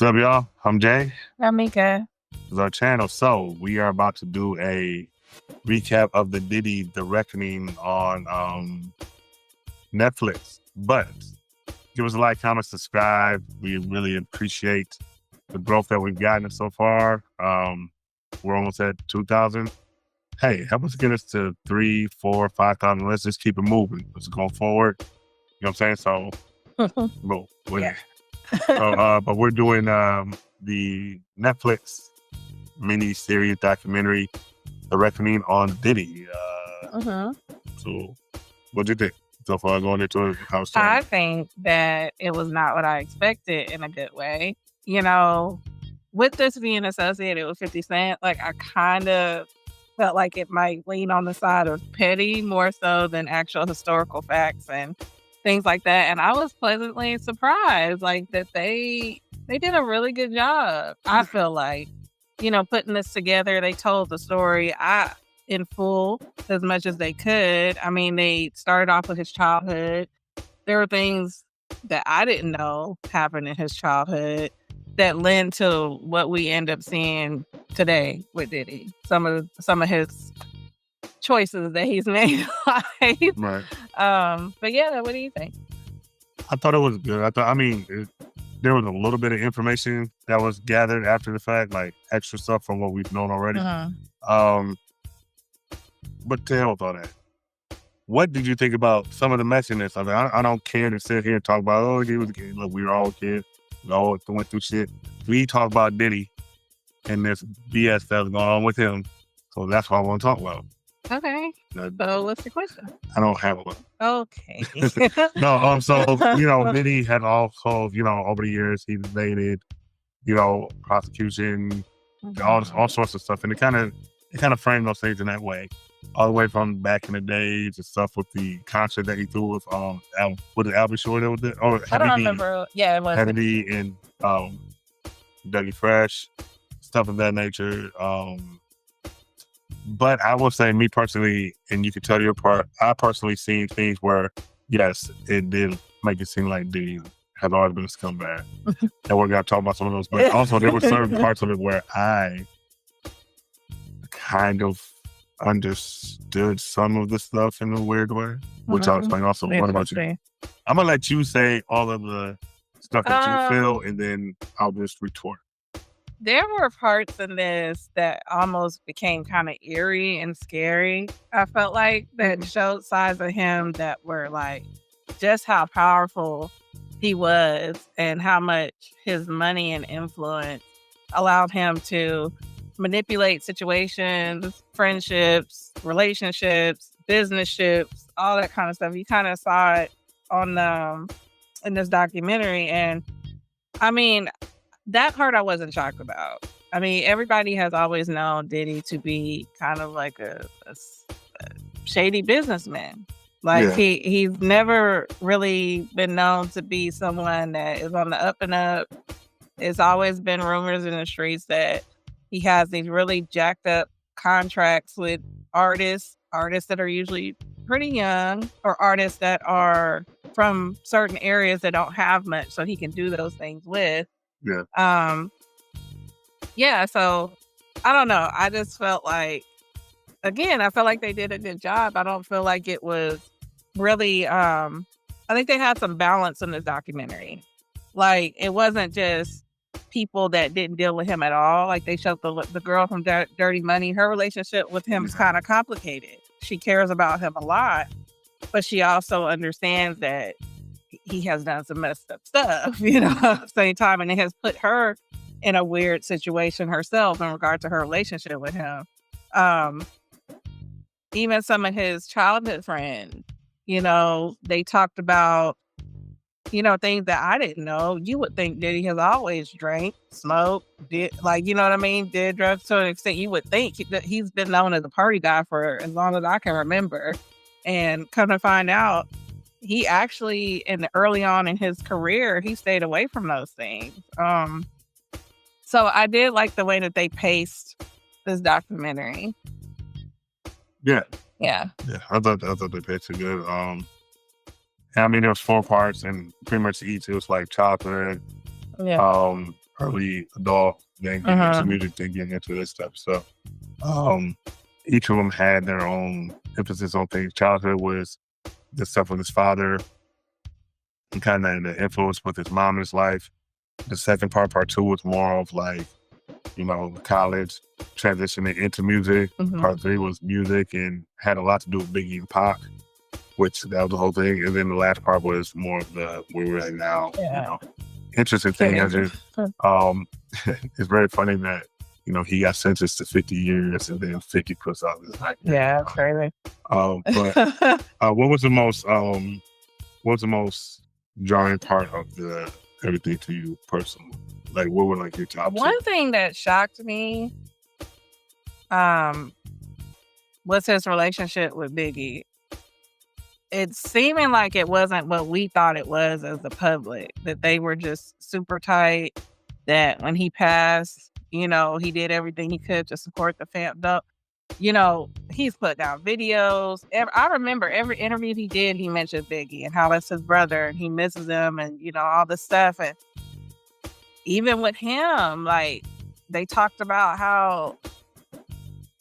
What's up, y'all? I'm Jey. I'm Meka. This is our channel. So we are about to do a recap of the Diddy The Reckoning on Netflix. But give us a like, comment, subscribe. We really appreciate the growth that we've gotten so far. We're almost at 2,000. Hey, help us get us to 3, 4, 5,000. Let's just keep it moving. Let's go forward. You know what I'm saying? So, boom. Yeah. But we're doing the Netflix mini-series documentary, The Reckoning on Diddy. So, what'd you think so far going into it? I think that it was not what I expected in a good way. You know, with this being associated with 50 Cent, like I kind of felt like it might lean on the side of petty more so than actual historical facts and things like that. And I was pleasantly surprised, like that they did a really good job. I feel like, putting this together, they told the story in full as much as they could. I mean, they started off with his childhood. There were things that I didn't know happened in his childhood that led to what we end up seeing today with Diddy. Some of his choices that he's made in life. Right. But yeah, what do you think? I thought it was good. There was a little bit of information that was gathered after the fact, like extra stuff from what we've known already. But to hell with all that. What did you think about some of the messiness? I mean, I don't care to sit here and talk about, he was a kid. Look, we were all kids. We all went through shit. We talk about Diddy and this BS that was going on with him. So that's what I want to talk about. Okay. So what's the question? I don't have one. Okay. No, Diddy had also, over the years, he's evaded, prosecution, all sorts of stuff. And it kind of framed those things in that way. All the way from back in the days and stuff with the concert that he threw with Albie Shore that was there? I don't remember. Yeah, it was. Heavy D and Dougie Fresh, stuff of that nature. But I will say, me personally, and you can tell your part, I personally seen things where, yes, it did make it seem like Diddy has always been a scumbag. And we're going to talk about some of those. But also, there were certain parts of it where I kind of understood some of the stuff in a weird way, which I'll explain also. What about you? I'm going to let you say all of the stuff that you feel, and then I'll just retort. There were parts in this that almost became kind of eerie and scary. I felt like that showed sides of him that were like just how powerful he was and how much his money and influence allowed him to manipulate situations, friendships, relationships, businesships, all that kind of stuff. You kind of saw it on in this documentary, and I mean, that part I wasn't shocked about. I mean, everybody has always known Diddy to be kind of like a shady businessman. Like he's never really been known to be someone that is on the up and up. It's always been rumors in the streets that he has these really jacked up contracts with artists that are usually pretty young, or artists that are from certain areas that don't have much, so he can do those things with. So I don't know. I just felt like, again, I felt like they did a good job. I don't feel like it was really, I think they had some balance in this documentary. Like, it wasn't just people that didn't deal with him at all. Like, they showed the girl from Dirty Money. Her relationship with him is kind of complicated. She cares about him a lot, but she also understands that he has done some messed up stuff, at the same time. And it has put her in a weird situation herself in regard to her relationship with him. Even some of his childhood friends, they talked about, things that I didn't know. You would think Diddy has always drank, smoked, did drugs to an extent. You would think that he's been known as a party guy for as long as I can remember. And come to find out, he actually, early on in his career, he stayed away from those things. So I did like the way that they paced this documentary. Yeah. Yeah. I thought they paced it good. I mean, there was 4 parts, and pretty much each it was like childhood, early adult, then getting into music, then getting into this stuff. So each of them had their own emphasis on things. Childhood was the stuff with his father and kind of the influence with his mom in his life. The second part two, was more of like, college, transitioning into music. Part three was music and had a lot to do with Biggie and Pac, which that was the whole thing. And then the last part was more of the where we're at now. Yeah. Interesting thing is, it's very funny that, he got sentenced to 50 years and then 50 puts out his life. Yeah, crazy. But what was the most jarring part of everything to you personally? Like, what were like your top One two? thing that shocked me was his relationship with Biggie. It's seeming like it wasn't what we thought it was as the public, that they were just super tight, that when he passed, he did everything he could to support the fam. He's put down videos. I remember every interview he did, he mentioned Biggie and how that's his brother and he misses him and, all this stuff. And even with him, like, they talked about how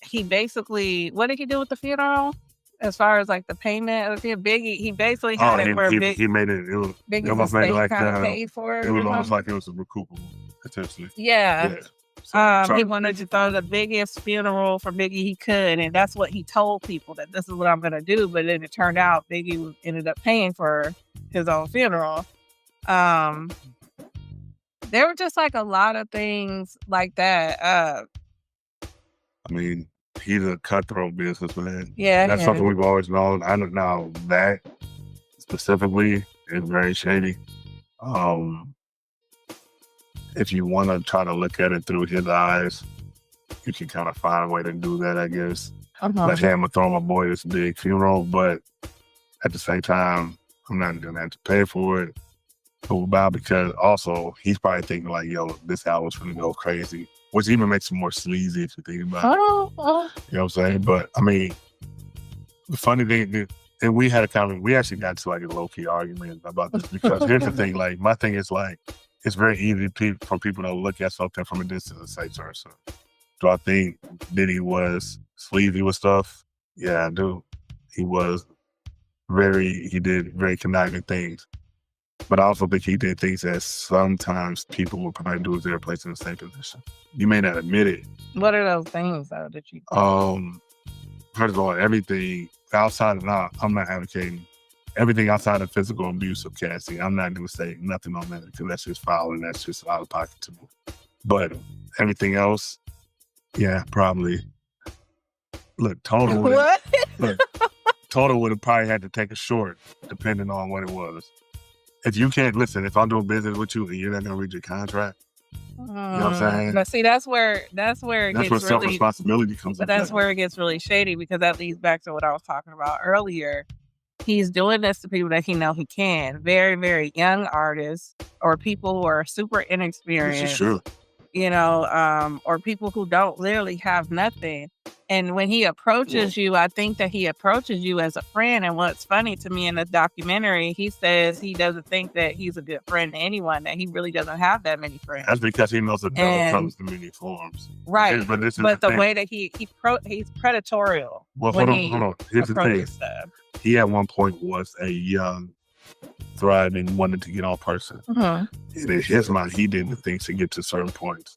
he basically, what did he do with the funeral? As far as like the payment of Biggie, he basically had it where he made it. It almost made it like paid for it. It was almost like it was a recoupable, essentially. Yeah. He wanted to throw the biggest funeral for Biggie he could, and that's what he told people, that this is what I'm going to do. But then it turned out Biggie ended up paying for his own funeral. There were just like a lot of things like that. He's a cutthroat businessman. Yeah, that's something we've always known. I don't know that specifically is very shady. If you want to try to look at it through his eyes, you can kind of find a way to do that, I guess. Let him throw my boy this big funeral, but at the same time, I'm not going to have to pay for it. Because also he's probably thinking like, yo, this album's going to go crazy, which even makes it more sleazy if you think about it. You know what I'm saying? But the funny thing, and we actually got to like a low-key argument about this, because here's the thing, like, my thing is like, it's very easy for people to look at something from a distance and say, so do I think Diddy was sleazy with stuff? Yeah, I do. He did very conniving things. But I also think he did things that sometimes people would probably do if they were placed in the same position. You may not admit it. What are those things, though, that you First of all, everything outside of that, I'm not advocating everything outside of physical abuse of Cassie. I'm not going to say nothing on that, because that's just foul and that's just out of pocket to me. But everything else, yeah, probably. Look, Total would have probably had to take a short, depending on what it was. If you can't listen, if I'm doing business with you and you're not going to read your contract, you know what I'm saying? But see, that's where self-responsibility comes in. But that's where it gets really shady, because that leads back to what I was talking about earlier. He's doing this to people that he know he can. Very, very young artists, or people who are super inexperienced. This is true. Or people who don't literally have nothing. And when he approaches you, I think that he approaches you as a friend. And what's funny to me in the documentary, he says he doesn't think that he's a good friend to anyone, that he really doesn't have that many friends. That's because he knows the devil comes in many forms. Right. But the way that he's predatorial. Well, hold on. Here's the thing. He at one point was a young, thriving, wanted to get on person. And in his mind, he did the things to get to certain points.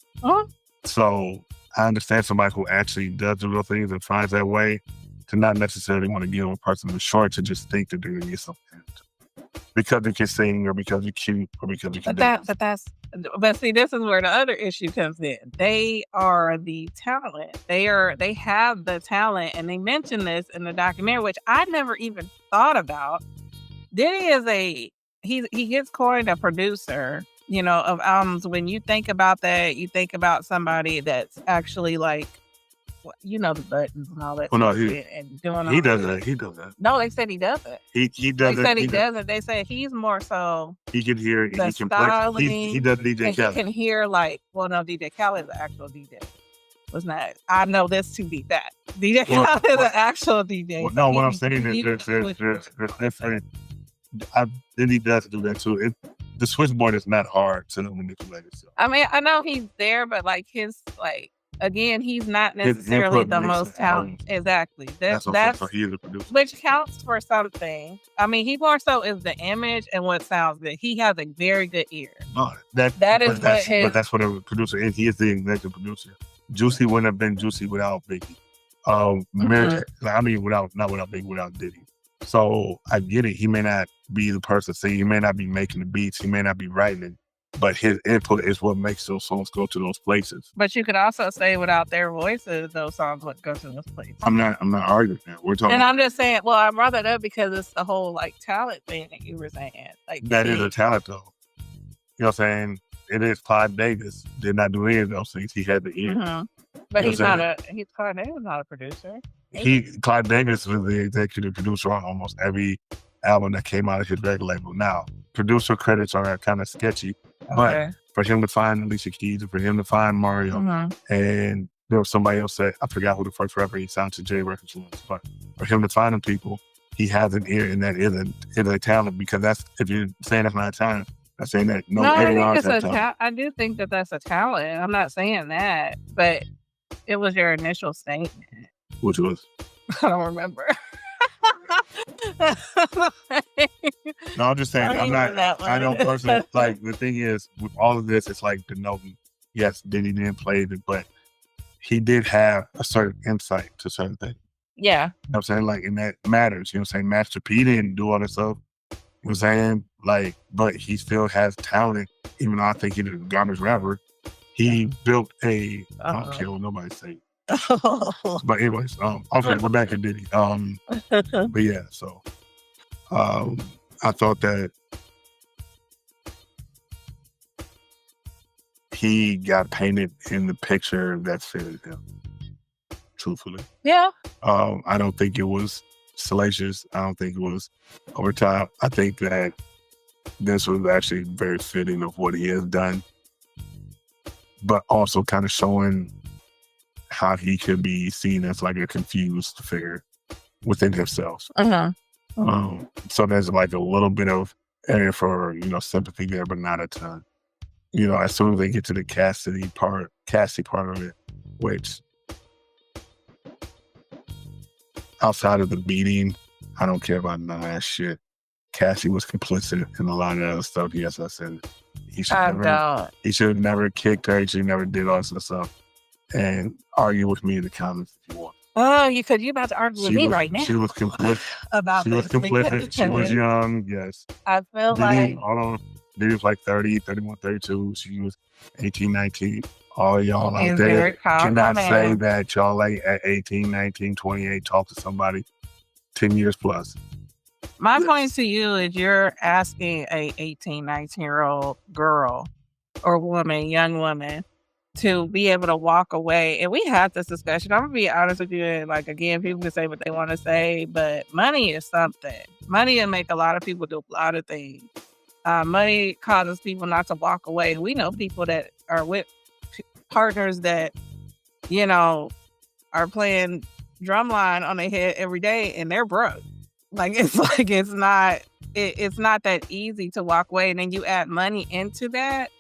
So I understand somebody who actually does the real things and finds that way to not necessarily want to get on a person who's short, to just think that they're going to get something because they can sing, or because you're cute, or because you can dance. But see, this is where the other issue comes in. They are the talent. They have the talent, and they mention this in the documentary, which I never even thought about. Diddy is he gets coined a producer, of albums. When you think about that, you think about somebody that's actually like, the buttons and all that. Oh no, he does that. He does that. No, they said he doesn't. He does. They said he doesn't. They said he's more so. He can hear. The he can play. He does DJ Khaled. He can hear DJ Khaled is the actual DJ. Was not. I know this to be that. DJ Khaled is an actual DJ. Well, no, what I'm saying is there's different. Diddy does do that too. the switchboard is not hard to manipulate itself. I mean, I know he's there, but like again, he's not His necessarily input the makes most the talented. album. Exactly. That's what I'm saying. So he is a producer. Which counts for something. I mean, he more so is the image and what sounds good. He has a very good ear. But that's what a producer is. He is the executive producer. Juicy wouldn't have been Juicy without Biggie. I mean, not without Biggie, without Diddy. So I get it. He may not be the person singing. He may not be making the beats. He may not be writing it. But his input is what makes those songs go to those places. But you could also say without their voices, those songs would go to those places. I'm not arguing that. We're talking. And I'm just saying, well, I brought that up because it's the whole like talent thing that you were saying. Like that is a talent though. You know what I'm saying? It is. Clive Davis did not do any of those things. He had the ear. But Clive Davis was not a producer. Clive Davis was the executive producer on almost every album that came out of his record label. Now, producer credits are kind of sketchy, but for him to find Alicia Keys and for him to find Mario, and there was somebody else that I forgot who the first rapper he signed to J Records was, but for him to find them people, he has an ear, and that is a talent, because that's, if you're saying that's not a talent, I'm saying that I do think that that's a talent. I'm not saying that, but it was your initial statement. Which was? I don't remember. No, I'm just saying. I don't personally like. The thing is, with all of this, it's like denoting. Yes, Diddy didn't play it, but he did have a certain insight to certain things. Yeah. You know what I'm saying? Like, and that matters. You know what I'm saying? Master P didn't do all this stuff. You know what I'm saying? Like, but he still has talent, even though I think he's a garbage rapper. He built I don't care what nobody say. But anyways, okay, we're back to Diddy. But yeah, so I thought that he got painted in the picture that fitted him, truthfully. Yeah. I don't think it was salacious. I don't think it was over top. I think that this was actually very fitting of what he has done, but also kind of showing how he could be seen as like a confused figure within himself. So there's like a little bit of area for, sympathy there, but not a ton. As soon as they get to the Cassie part of it, which outside of the beating, I don't care about none of that shit. Cassie was complicit in a lot of other stuff. Yes, I said it. He should have never kicked her. He should have never did all this stuff. And argue with me in the comments if you want. Oh, you about to argue with me right now. She was complicit. About she was complicit. She was young, yes. I feel Diddy was like 30, 31, 32. She was 18, 19. All y'all out there cannot say that y'all like at 18, 19, 28 talk to somebody 10 years plus. My point to you is you're asking a 18, 19-year-old girl or young woman, to be able to walk away. And we had this discussion. I'm going to be honest with you. And like, again, people can say what they want to say, but money is something. Money will make a lot of people do a lot of things. Money causes people not to walk away. We know people that are with partners that, are playing drumline on their head every day and they're broke. It's not that easy to walk away. And then you add money into that.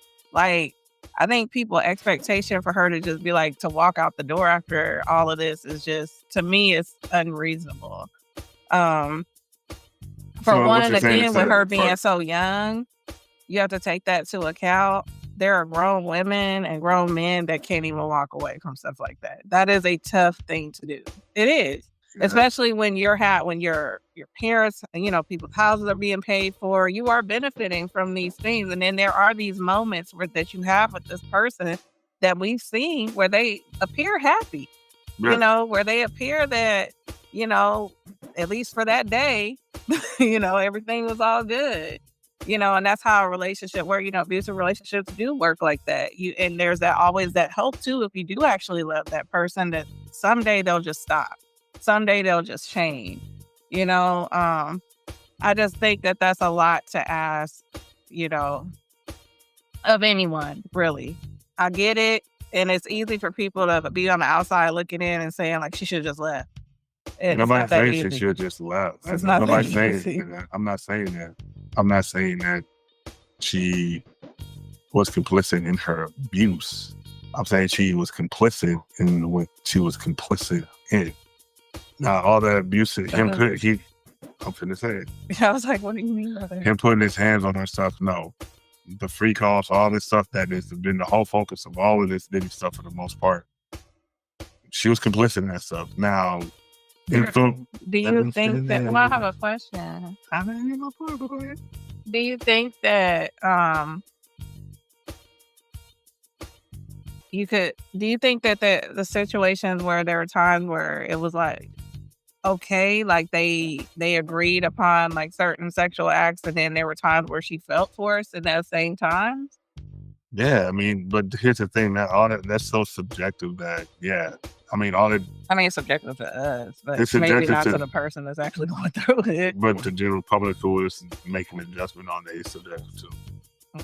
I think people's expectation for her to just be to walk out the door after all of this is just, to me, it's unreasonable. For one, again, with her being so young, you have to take that to account. There are grown women and grown men that can't even walk away from stuff like that. That is a tough thing to do. It is. Yeah. Especially when your parents, people's houses are being paid for, you are benefiting from these things. And then there are these moments that you have with this person that we've seen where they appear happy, where they appear that, at least for that day, everything was all good, and that's how a relationship works. Abusive relationships do work like that. And there's always that hope too, if you do actually love that person, that someday they'll just stop. Someday they'll just change, I just think that that's a lot to ask, of anyone, really. I get it. And it's easy for people to be on the outside looking in and saying she should have just left. Nobody saying she should have just left. It's not Nobody saying that. I'm not saying that. I'm not saying that she was complicit in her abuse. I'm saying she was complicit in what she was complicit in. Now, all the abuse, I'm finna say it. I was like, what do you mean by that? Him putting his hands on her stuff, no. The free calls, all this stuff that has been the whole focus of all of this Diddy stuff for the most part. She was complicit in that stuff. Now, do you think that, well, I have a question. Do you think that do you think that the situations where there were times where it was like, okay, like they agreed upon like certain sexual acts, and then there were times where she felt forced in that same time? Yeah, I mean, but here's the thing, that's so subjective that, yeah. I mean, it's subjective to us, but it's maybe not to the person that's actually going through it. But the general public who is making an adjustment on it is subjective too.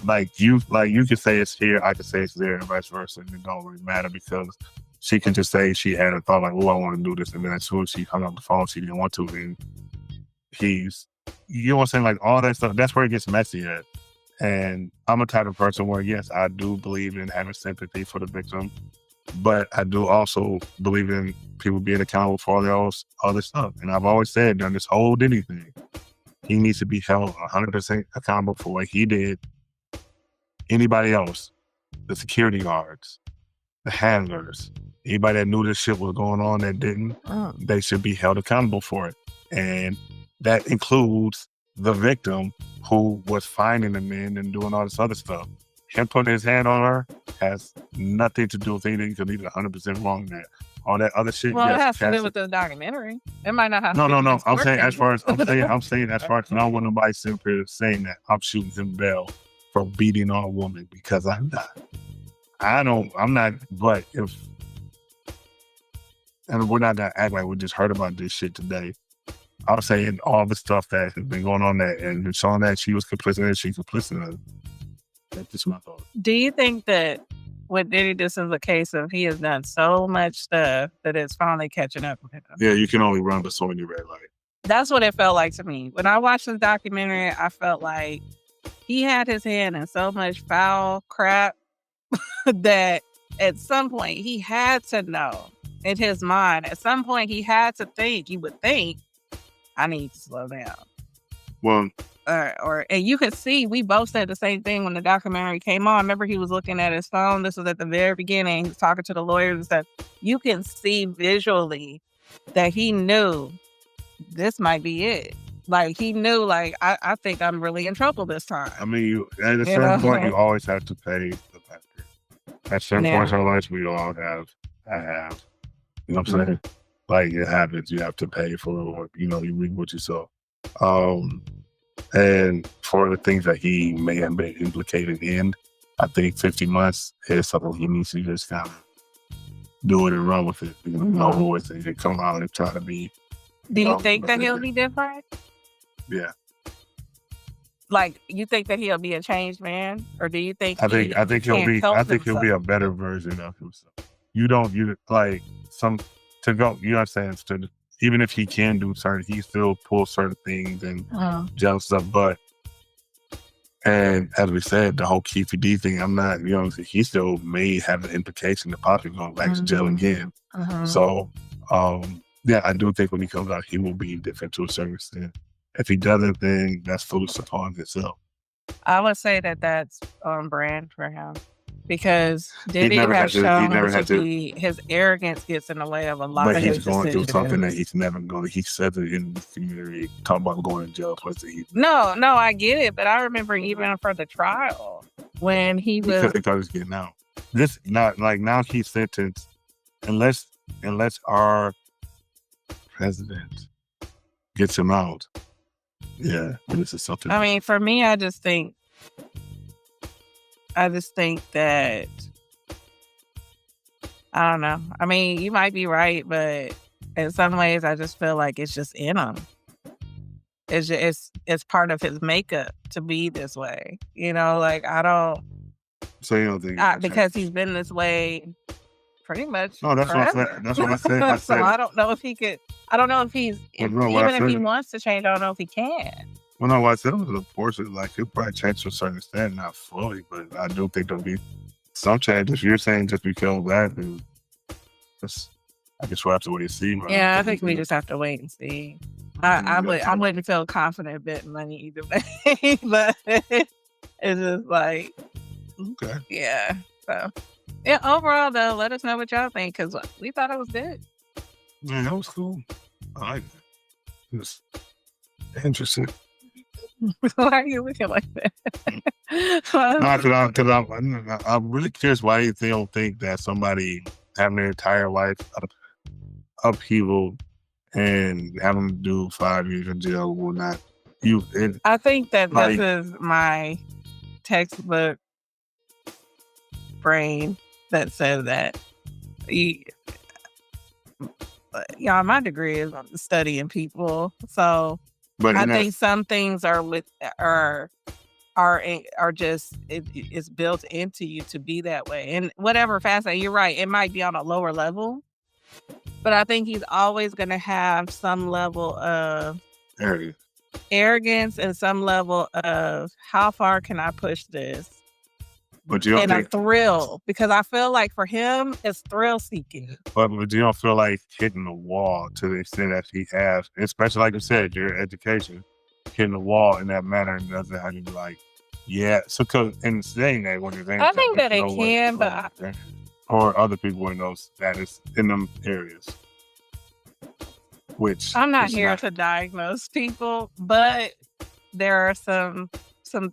Like you can say it's here, I can say it's there, and vice versa, and it don't really matter because she can just say she had a thought like, "Oh, I want to do this," and then as soon as she hung up the phone, she didn't want to. And you know what I'm saying? Like all that stuff. That's where it gets messy at. And I'm a type of person where, yes, I do believe in having sympathy for the victim, but I do also believe in people being accountable for all those other stuff. And I've always said, during this whole Diddy thing, he needs to be held 100% accountable for what he did. Anybody else, the security guards, the handlers, anybody that knew this shit was going on that didn't, they should be held accountable for it. And that includes the victim who was finding the men and doing all this other stuff. Him putting his hand on her has nothing to do with anything because he's 100% wrong in that. All that other shit. Well, it has to do with the documentary. It might not have. No. I'm saying as far as I don't want nobody sitting here saying that I'm shooting him bail for beating on a woman because I'm not. I'm not. But if, and we're not gonna act like we just heard about this shit today. I'm saying all the stuff that has been going on that and showing that she was complicit and she's complicit in it. That's just my thought. Do you think that with Diddy, this is a case of he has done so much stuff that it's finally catching up with him? Yeah, you can only run but so many red lights. That's what it felt like to me. When I watched this documentary, I felt like he had his hand in so much foul crap that at some point he had to know in his mind, at some point he had to think, you would think, I need to slow down. Well, and you could see, we both said the same thing when the documentary came on. Remember, he was looking at his phone. This was at the very beginning. He was talking to the lawyers and stuff. You can see visually that he knew this might be it. Like, he knew, like, I think I'm really in trouble this time. I mean, at a certain point, you always have to pay the factor. At certain points in our lives, we all have. I have. You know what I'm saying? Like, it happens. You have to pay for what, you reap what you sow. And for the things that he may have been implicated in, I think 50 months is something he needs to just kind of do it and run with it. Over with it and come out and try to be. Do you think that he'll be different? Yeah. Like, you think that he'll be a changed man? Or do you think I think he'll be a better version of himself. You understand, even if he can do certain, he still pulls certain things and jealous stuff. And as we said, the whole Keefe D thing, I'm not, he still may have an implication that possibly going back to jail again. So, yeah, I do think when he comes out, he will be different to a certain extent. If he doesn't, then that's foolish upon itself. I would say that that's on brand for him. Because Diddy has shown his arrogance gets in the way of a lot of his decisions. But he's going through something that he's never going to. He said it in the community, talking about going to jail. No, I get it. But I remember even for the trial when he was. Because he thought he was getting out. This, not like now he's sentenced, unless our president gets him out. Yeah, this is something. I mean, for me, I just think that, I don't know. I mean, you might be right, but in some ways, I just feel like it's just in him. It's part of his makeup to be this way. Like, I don't. So you don't think because he's been this way pretty much. No, that's forever. what I said. That's what I said. So I don't know if he could. I don't know if he's even if he wants to change. I don't know if he can. Well, no, I said it was unfortunate. Like, he'll probably change to a certain extent, not fully, but I do think there'll be some change. If you're saying just because of that, then that's, I guess we'll have to wait and see. But Yeah, I think we just have to wait and see. I wouldn't feel confident betting money either way, but it's just like, Okay. yeah. So, yeah, overall, though, let us know what y'all think, because we thought it was good. Yeah, that was cool. I like it. It was interesting. Why are you looking like that? No, because I'm really curious why you don't think that somebody having their entire life upheaval and having to do 5 years in jail will not. I think that like- this is my textbook brain that says that. Y'all, my degree is on studying people, so But I think some things are just it's built into you to be that way. And whatever facet, you're right, it might be on a lower level, but I think he's always going to have some level of arrogance and some level of how far can I push this? But you don't and a thrill, because I feel like for him, it's thrill seeking. But you don't feel like hitting the wall to the extent that he has, especially like you said, your education, hitting the wall in that manner doesn't have to be like, yeah. So, because in saying that, when you're saying, I think that it can, but or other people in those status in them areas, which I'm not here to diagnose people, but there are some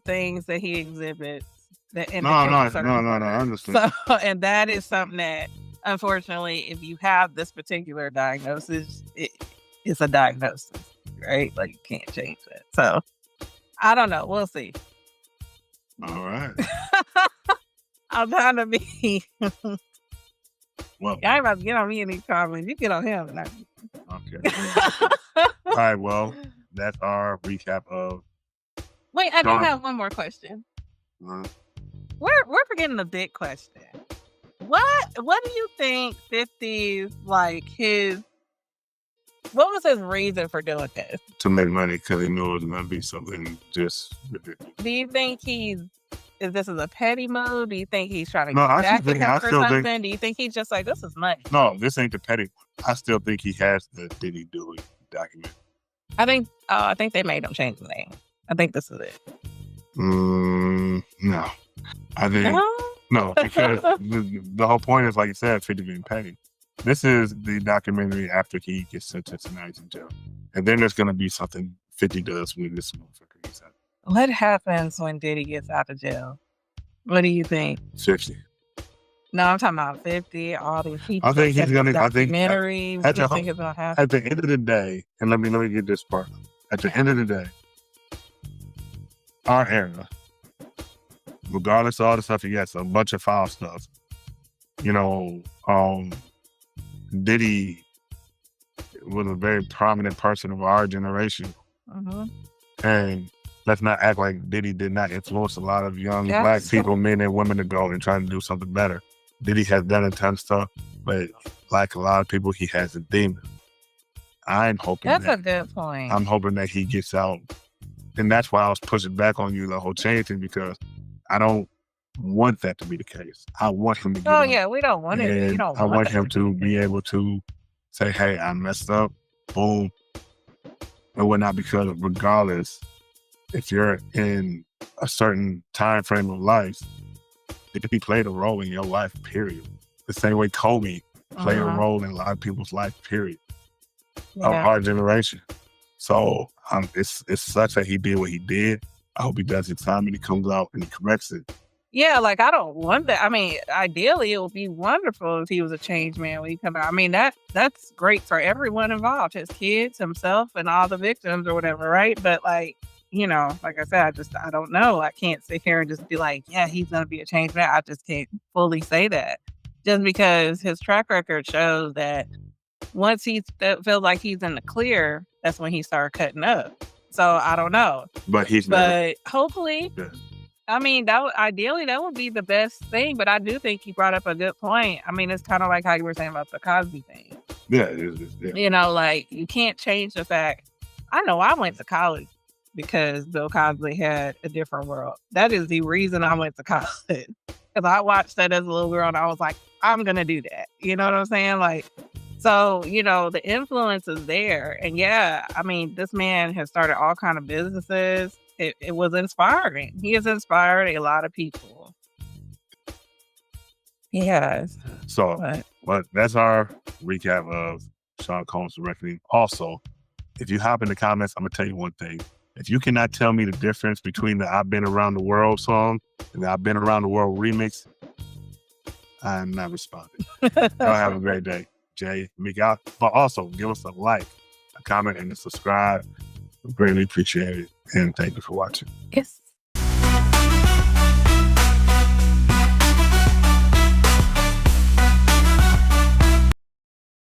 things that he exhibits that indicate I understand. So, and that is something that, unfortunately, if you have this particular diagnosis, it's a diagnosis, right? Like, you can't change that. So, I don't know. We'll see. All right. I'm trying to be. Well, I ain't about to get on me in these comments. You get on him. Okay. All right. Well, that's our recap of. Wait, I do have one more question. We're forgetting the big question. What do you think 50's like what was his reason for doing this? To make money, because he knew it was going to be something just ridiculous. Do you think this is a petty move? Do you think he's trying to get back at him for something? Do you think he's just like, this is money? No, this ain't the petty one. I still think he has the Diddy Dooley document. I think they made him change the name. I think this is it. No. I think no, because the whole point is, like you said, 50 being petty. This is the documentary after he gets sentenced and now he's in jail. And then there's going to be something 50 does when this motherfucker gets out. What happens when Diddy gets out of jail? What do you think? 50. No, I'm talking about 50, all these people. I think he's going to, documentary. What do you think is going to happen? At the end of the day, and let me get this part. At the end of the day, our era, regardless of all the stuff he gets, a bunch of foul stuff. You know, Diddy was a very prominent person of our generation. Mm-hmm. And let's not act like Diddy did not influence a lot of young Black people, men and women, to go and try to do something better. Diddy has done a ton of stuff, but like a lot of people, he has a demon. I'm hoping that's a good point. I'm hoping that he gets out. And that's why I was pushing back on you, the whole chain thing, because I don't want that to be the case. I want him to get out. Yeah, we don't want it. You don't I want him to be able to say, hey, I messed up, boom, and whatnot, because regardless, if you're in a certain time frame of life, it could be played a role in your life, period. The same way Kobe played a role in a lot of people's life, period, of our generation. So it's such that he did what he did. I hope he does his time and he comes out and he corrects it. Yeah, like, I don't want that. I mean, ideally, it would be wonderful if he was a changed man when he come out. I mean, that's great for everyone involved, his kids, himself, and all the victims or whatever, right? But, like, you know, like I said, I don't know. I can't sit here and just be like, yeah, he's going to be a changed man. I just can't fully say that. Just because his track record shows that once he feels like he's in the clear, that's when he started cutting up. So I don't know. But hopefully, I mean, ideally that would be the best thing. But I do think he brought up a good point. I mean, it's kind of like how you were saying about the Cosby thing. Yeah, it is. Yeah. You know, like, you can't change the fact. I know I went to college because Bill Cosby had a different world. That is the reason I went to college. Because I watched that as a little girl and I was like, I'm going to do that. You know what I'm saying? Like, so, the influence is there. And yeah, I mean, this man has started all kind of businesses. It was inspiring. He has inspired a lot of people. He has. So, but that's our recap of Sean Combs' Reckoning. Also, if you hop in the comments, I'm going to tell you one thing. If you cannot tell me the difference between the I've Been Around the World song and the I've Been Around the World remix, I'm not responding. Y'all have a great day. Jey, Meka. But also, give us a like, a comment, and a subscribe. We greatly appreciate it. And thank you for watching. Yes.